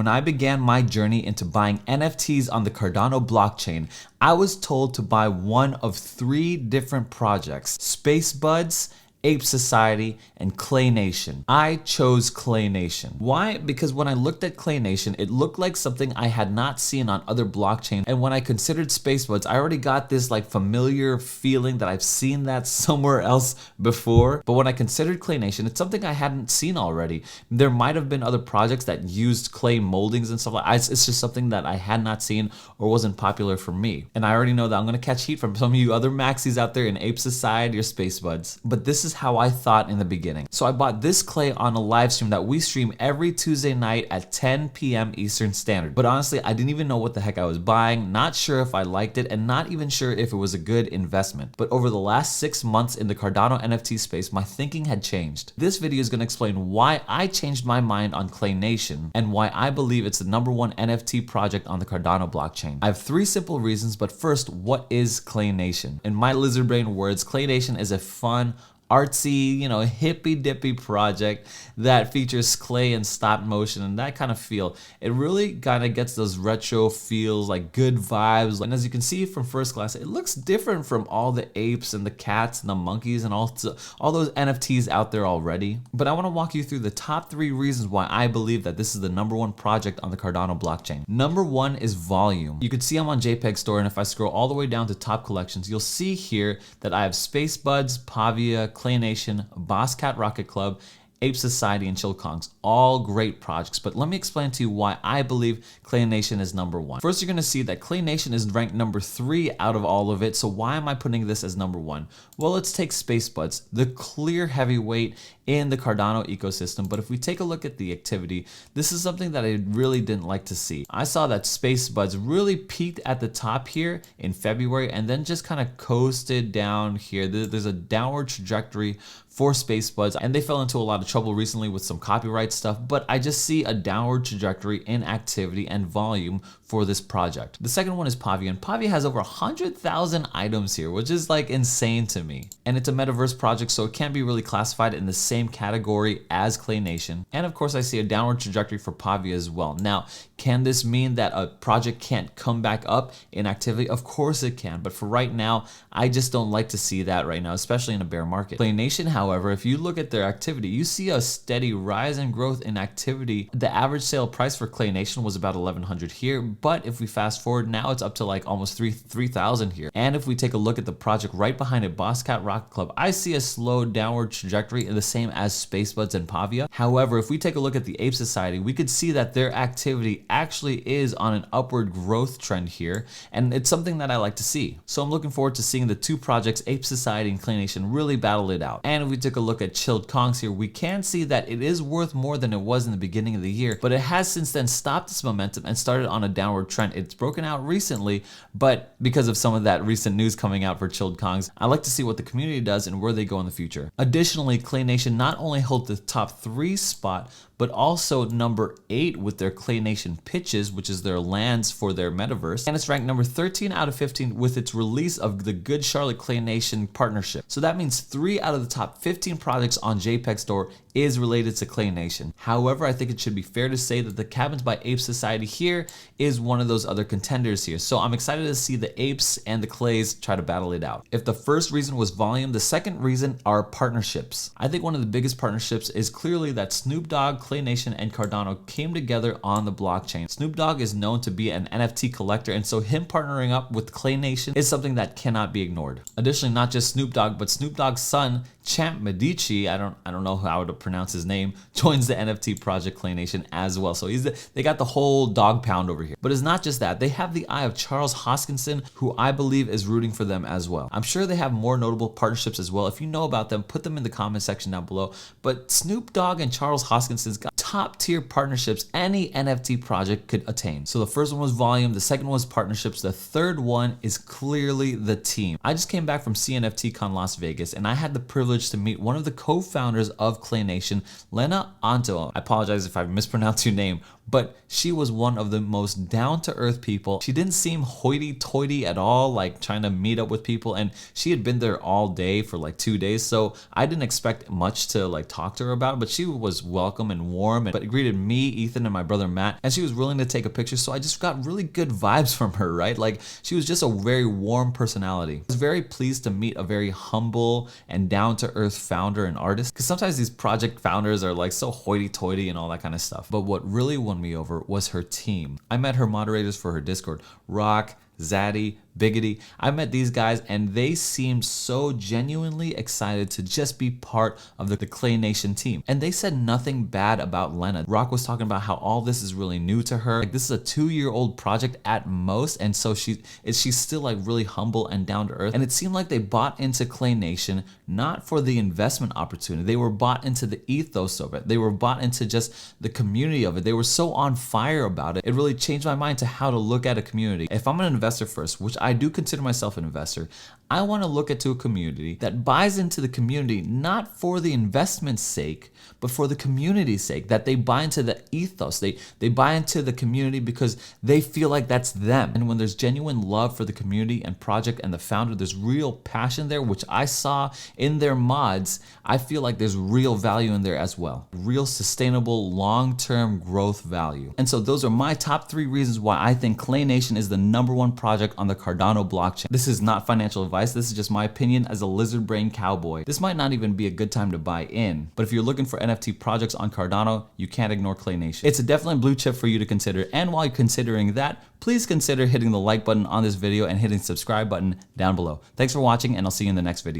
When I began my journey into buying NFTs on the Cardano blockchain, I was told to buy one of 3 different projects: Space Buds, Ape Society, and Clay Nation. I chose Clay Nation. Why? Because when I looked at Clay Nation, it looked like something I had not seen on other blockchains. And when I considered Space Buds, I already got this like familiar feeling that I've seen that somewhere else before. But when I considered Clay Nation, it's something I hadn't seen already. There might have been other projects that used clay moldings and stuff like that. It's just something that I had not seen or wasn't popular for me. And I already know that I'm gonna catch heat from some of you other maxis out there in Ape Society or Space Buds. But this is how I thought in the beginning. So I bought this clay on a live stream that we stream every Tuesday night at 10 p.m. Eastern Standard. But honestly, I didn't even know what the heck I was buying, not sure if I liked it, and not even sure if it was a good investment. But over the last 6 months in the Cardano NFT space, my thinking had changed. This video is going to explain why I changed my mind on Clay Nation and why I believe it's the #1 NFT project on the Cardano blockchain. I have 3 simple reasons, but first, what is Clay Nation? In my lizard brain words, Clay Nation is a fun, artsy, hippy dippy project that features clay and stop motion and that kind of feel. It really kind of gets those retro feels, like good vibes. And as you can see from first class, it looks different from all the apes and the cats and the monkeys and all those NFTs out there already. But I want to walk you through the top 3 reasons why I believe that this is the #1 project on the Cardano blockchain. #1 is volume. You can see I'm on JPEG Store, and if I scroll all the way down to top collections, you'll see here that I have Space Buds, Pavia, Clay Nation, Boss Cat Rocket Club, Ape Society, and Chill Kongs. All great projects, but let me explain to you why I believe Clay Nation is #1. First, you're gonna see that Clay Nation is ranked #3 out of all of it, so why am I putting this as #1? Well, let's take Space Buds, the clear heavyweight in the Cardano ecosystem, but if we take a look at the activity, this is something that I really didn't like to see. I saw that Space Buds really peaked at the top here in February and then just kind of coasted down here. There's a downward trajectory for Space Buds, and they fell into a lot of trouble recently with some copyright stuff, but I just see a downward trajectory in activity and volume for this project. The second one is Pavia, and Pavia has over 100,000 items here, which is like insane to me. And it's a metaverse project, so it can't be really classified in the same category as Clay Nation. And of course, I see a downward trajectory for Pavia as well. Now, can this mean that a project can't come back up in activity? Of course it can, but for right now, I just don't like to see that right now, especially in a bear market. Clay Nation, however, if you look at their activity, you see a steady rise and growth in activity. The average sale price for Clay Nation was about 1,100 here, but if we fast forward, now it's up to like almost 3,000 here. And if we take a look at the project right behind it, Boss Cat Rocket Club, I see a slow downward trajectory, the same as Space Buds and Pavia. However, if we take a look at the Ape Society, we could see that their activity actually is on an upward growth trend here, and it's something that I like to see. So I'm looking forward to seeing the 2 projects, Ape Society and Clay Nation, really battle it out. And if we took a look at Chilled Kongs here, we can see that it is worth more than it was in the beginning of the year, but it has since then stopped its momentum and started on a downward trend. It's broken out recently, but because of some of that recent news coming out for Chilled Kongs, I like to see what the community does and where they go in the future. Additionally, Clay Nation not only holds the top 3 spot, but also #8 with their Clay Nation pitches, which is their lands for their metaverse. And it's ranked #13 out of 15 with its release of the Good Charlotte Clay Nation partnership. So that means 3 out of the top 15 projects on JPEG Store is related to Clay Nation. However, I think it should be fair to say that the Cabins by Ape Society here is one of those other contenders here. So I'm excited to see the apes and the clays try to battle it out. If the first reason was volume, the second reason are partnerships. I think one of the biggest partnerships is clearly that Snoop Dogg, Clay Nation, and Cardano came together on the blockchain. Snoop Dogg is known to be an NFT collector, and so him partnering up with Clay Nation is something that cannot be ignored. Additionally, not just Snoop Dogg, but Snoop Dogg's son, Champ Medici, I don't know how to pronounce his name, joins the NFT project Clay Nation as well. So they got the whole dog pound over here. But it's not just that. They have the eye of Charles Hoskinson, who I believe is rooting for them as well. I'm sure they have more notable partnerships as well. If you know about them, put them in the comment section down below. But Snoop Dogg and Charles Hoskinson's got top tier partnerships any NFT project could attain. So the first one was volume, the second one was partnerships, the third one is clearly the team. I just came back from CNFTCon Las Vegas, and I had the privilege to meet one of the co-founders of Clay Nation, Lenna. I apologize if I mispronounced your name, but she was one of the most down-to-earth people. She didn't seem hoity-toity at all, like trying to meet up with people, and she had been there all day for like 2 days, so I didn't expect much to like talk to her about, but she was welcome and warm, but greeted me, Ethan, and my brother Matt, and she was willing to take a picture, so I just got really good vibes from her, right? Like, she was just a very warm personality. I was very pleased to meet a very humble and down-to-earth founder and artist, because sometimes these project founders are like so hoity-toity and all that kind of stuff. But what really won me over was her team. I met her moderators for her Discord, Rock, Zaddy, Biggity. I met these guys and they seemed so genuinely excited to just be part of the Clay Nation team. And they said nothing bad about Lenna. Rock was talking about how all this is really new to her. Like, this is a 2-year-old project at most, and so she's still like really humble and down to earth. And it seemed like they bought into Clay Nation not for the investment opportunity. They were bought into the ethos of it. They were bought into just the community of it. They were so on fire about it. It really changed my mind to how to look at a community. If I'm an investor first, which I do consider myself an investor, I want to look into a community that buys into the community not for the investment's sake, but for the community's sake, that they buy into the ethos. They buy into the community because they feel like that's them. And when there's genuine love for the community and project and the founder, there's real passion there, which I saw in their mods. I feel like there's real value in there as well. Real sustainable long-term growth value. And so those are my top 3 reasons why I think Clay Nation is the #1 project on the Cardano blockchain. This is not financial advice. This is just my opinion as a lizard brain cowboy. This might not even be a good time to buy in, but if you're looking for NFT projects on Cardano, you can't ignore Clay Nation. It's a definitely blue chip for you to consider, and while you're considering that, please consider hitting the like button on this video and hitting the subscribe button down below. Thanks for watching, and I'll see you in the next video.